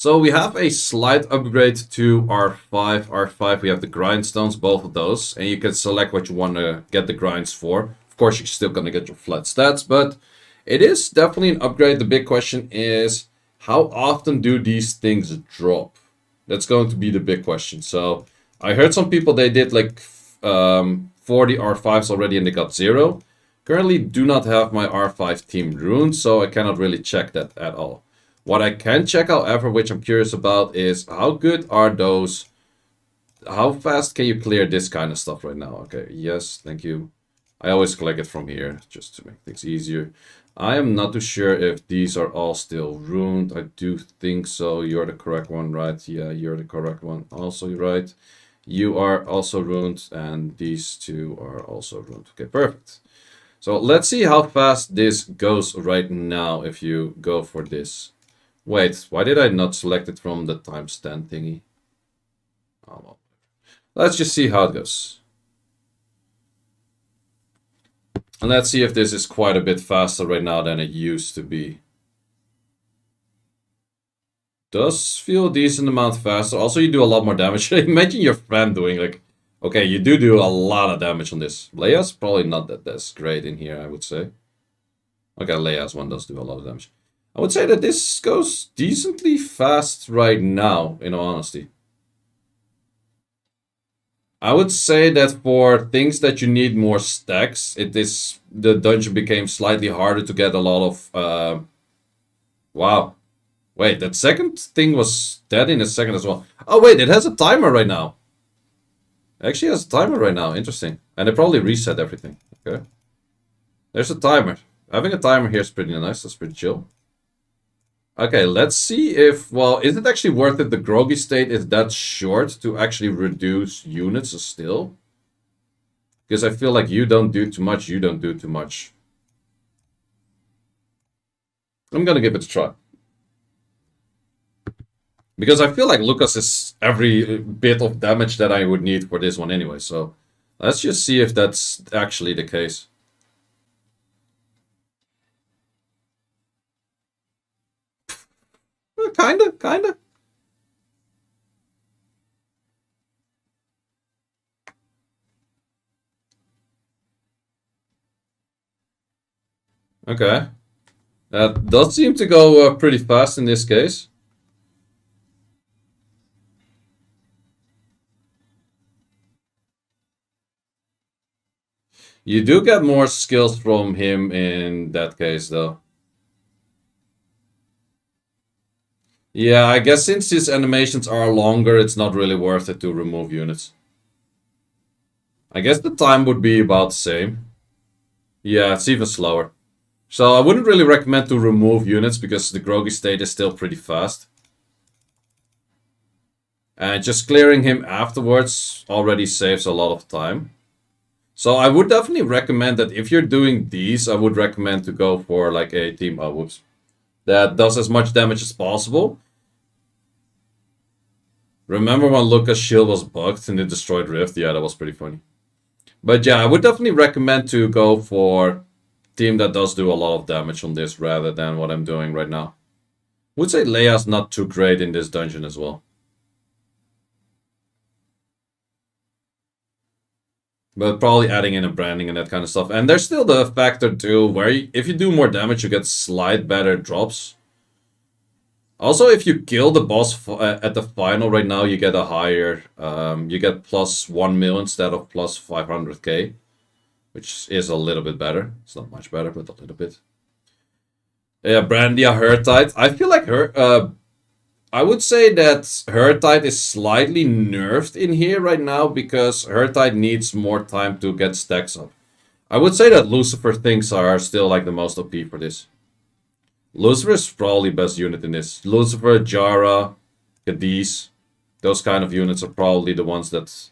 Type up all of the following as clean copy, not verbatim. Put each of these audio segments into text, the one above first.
So we have a slight upgrade to R5. R5, we have the grindstones, both of those. And you can select what you want to get the grinds for. Of course, you're still going to get your flat stats, but it is definitely an upgrade. The big question is, how often do these things drop? That's going to be the big question. So I heard some people, they did like 40 R5s already and they got 0. Currently do not have my R5 team ruined, so I cannot really check that at all. What I can check, however, which I'm curious about, is how good are those... How fast can you clear this kind of stuff right now? Okay, yes, thank you. I always collect it from here, just to make things easier. I am not too sure if these are all still ruined. I do think so. You're the correct one, right? Yeah, you're the correct one. Also, you're right. You are also ruined, and these two are also ruined. Okay, perfect. So let's see how fast this goes right now if you go for this. Wait, why did I not select it from the times 10 thingy? Oh, well. Let's just see how it goes. And let's see if this is quite a bit faster right now than it used to be. Does feel a decent amount faster. Also, you do a lot more damage. Imagine your friend doing like... Okay, you do a lot of damage on this. Leia's probably not that's great in here, I would say. Okay, Leia's one does do a lot of damage. I would say that this goes decently fast right now, in all honesty. I would say that for things that you need more stacks, the dungeon became slightly harder to get a lot of... Wow. Wait, that second thing was dead in a second as well. Oh wait, it has a timer right now. It actually has a timer right now, interesting. And it probably reset everything. Okay. There's a timer. Having a timer here is pretty nice, that's pretty chill. Okay, let's see if, well, is it actually worth it? The groggy state is that short to actually reduce units still? Because I feel like you don't do too much, you don't do too much. I'm gonna give it a try. Because I feel like Lucas is every bit of damage that I would need for this one anyway, so let's just see if that's actually the case. Kinda. Okay. That does seem to go pretty fast in this case. You do get more skills from him in that case, though. Yeah, I guess since his animations are longer, it's not really worth it to remove units. I guess the time would be about the same. Yeah, it's even slower. So I wouldn't really recommend to remove units because the groggy state is still pretty fast. And just clearing him afterwards already saves a lot of time. So I would definitely recommend that if you're doing these, I would recommend to go for like a team, oh whoops, that does as much damage as possible. Remember when Lucas' shield was bugged and it destroyed Rift? Yeah, that was pretty funny. But yeah, I would definitely recommend to go for team that does do a lot of damage on this rather than what I'm doing right now. I would say Leia's not too great in this dungeon as well. But probably adding in a branding and that kind of stuff. And there's still the factor too, where if you do more damage, you get slight better drops. Also, if you kill the boss at the final right now, you get a higher, you get plus 1 mil instead of plus 500k. Which is a little bit better. It's not much better, but a little bit. Yeah, Brandia Hurtite. I feel like I would say that Hurtite is slightly nerfed in here right now because Hurtite needs more time to get stacks up. I would say that Lucifer things are still like the most OP for this. Lucifer is probably best unit in this. Lucifer, Jara, Cadiz, those kind of units are probably the ones that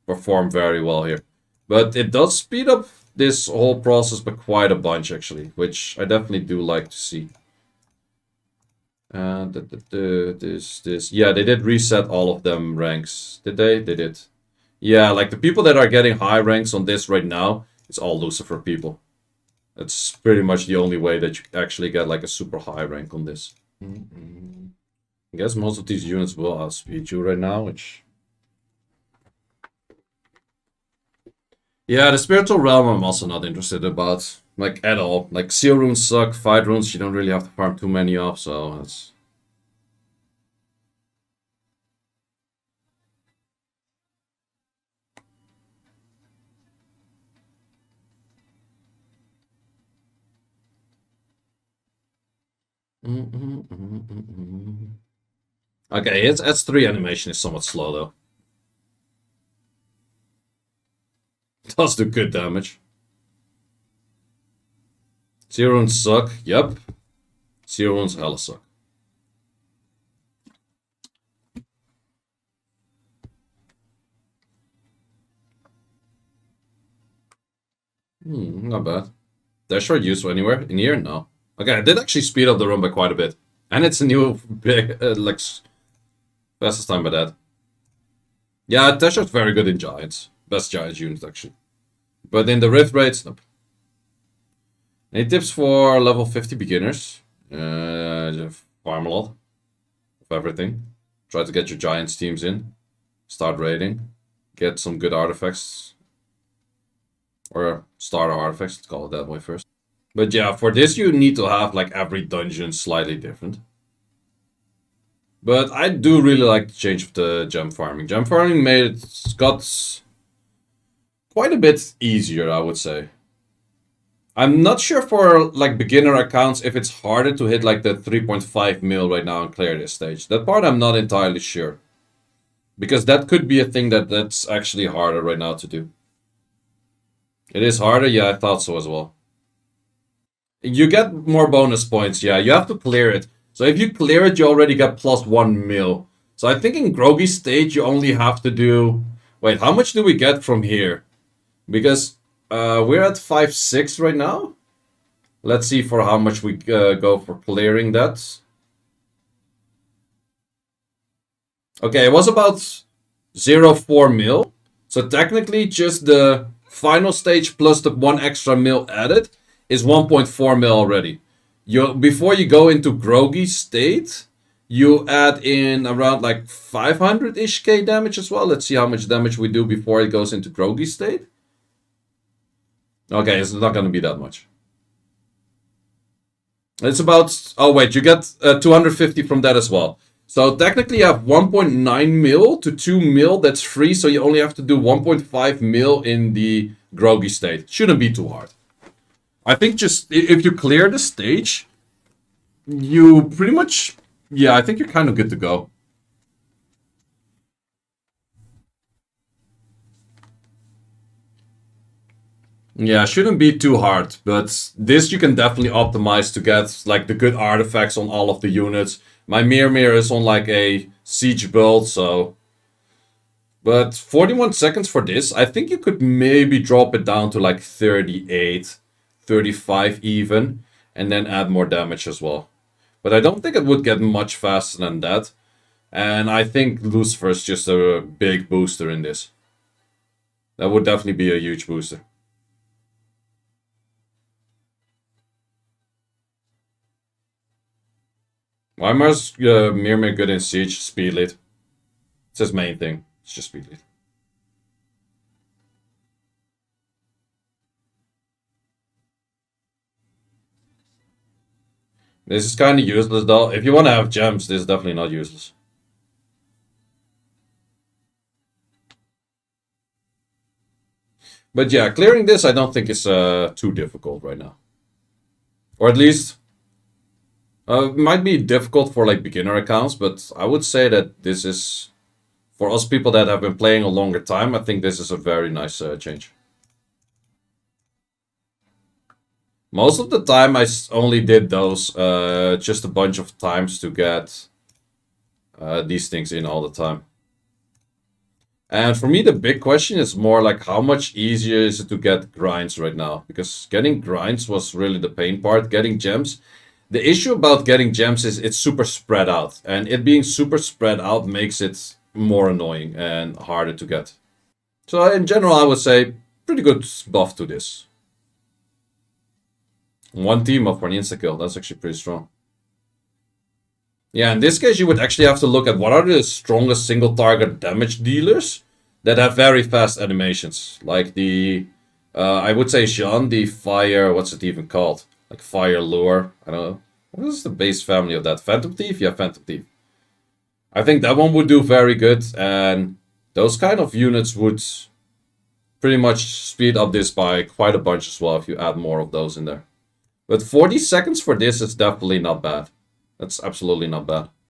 perform very well here. But it does speed up this whole process by quite a bunch actually, which I definitely do like to see. This. Yeah, they did reset all of them ranks. Did they? They did. Yeah, like the people that are getting high ranks on this right now, it's all Lucifer people. That's pretty much the only way that you actually get like a super high rank on this. I guess most of these units will outspeed you right now, which... Yeah, the spiritual realm I'm also not interested about. Like, at all. Like, seal runes suck, fight runes you don't really have to farm too many of, so that's... Okay, its S3 animation is somewhat slow, though. It does do good damage. Seal runes suck, yep. Seal runes hella suck. Not bad. They're short useful anywhere? In here? No. Okay, I did actually speed up the run by quite a bit. And it's a new big, like, fastest time by that. Yeah, Tesha's very good in Giants. Best Giants unit, actually. But in the Rift raids, nope. Any tips for level 50 beginners? Just farm a lot of everything. Try to get your Giants teams in. Start raiding. Get some good artifacts. Or starter artifacts, let's call it that way first. But yeah, for this you need to have like every dungeon slightly different. But I do really like the change of the gem farming. Gem farming made it got quite a bit easier, I would say. I'm not sure for like beginner accounts if it's harder to hit like the 3.5 mil right now and clear this stage. That part I'm not entirely sure. Because that could be a thing that's actually harder right now to do. It is harder? Yeah, I thought so as well. You get more bonus points, yeah. You have to clear it. So if you clear it, you already get plus 1 mil. So I think in Groggy stage, you only have to do... Wait, how much do we get from here? Because we're at 5-6 right now. Let's see for how much we go for clearing that. Okay, it was about 0.4 mil. So technically just the final stage plus the 1 extra mil added is 1.4 mil already. Before you go into Groggy state, you add in around like 500-ish K damage as well. Let's see how much damage we do before it goes into Groggy state. Okay, it's not going to be that much. It's about... Oh wait, you get 250 from that as well. So technically you have 1.9 mil to 2 mil that's free. So you only have to do 1.5 mil in the Groggy state. Shouldn't be too hard. I think just if you clear the stage, you pretty much... Yeah, I think you're kind of good to go. Yeah, shouldn't be too hard, but this you can definitely optimize to get like the good artifacts on all of the units. My Mirror is on like a siege build, so... But 41 seconds for this, I think you could maybe drop it down to like 38, 35 even, and then add more damage as well. But I don't think it would get much faster than that. And I think Lucifer is just a big booster in this. That would definitely be a huge booster. Weimar's Mirror good in siege, speed lead. It's his main thing. It's just speed lead. This is kind of useless though. If you want to have gems, this is definitely not useless. But yeah, clearing this I don't think is too difficult right now. Or at least... it might be difficult for like beginner accounts, but I would say that this is... For us people that have been playing a longer time, I think this is a very nice change. Most of the time I only did those just a bunch of times to get these things in all the time. And for me the big question is more like how much easier is it to get grinds right now? Because getting grinds was really the pain part. Getting gems... The issue about getting gems is it's super spread out. And it being super spread out makes it more annoying and harder to get. So in general I would say pretty good buff to this. One team up for an insta-kill, that's actually pretty strong. Yeah, in this case, you would actually have to look at what are the strongest single target damage dealers that have very fast animations. Like I would say Jean, the fire, what's it even called? Like fire lure. I don't know. What is the base family of that? Phantom Thief? Yeah, Phantom Thief. I think that one would do very good, and those kind of units would pretty much speed up this by quite a bunch as well if you add more of those in there. But 40 seconds for this is definitely not bad. That's absolutely not bad.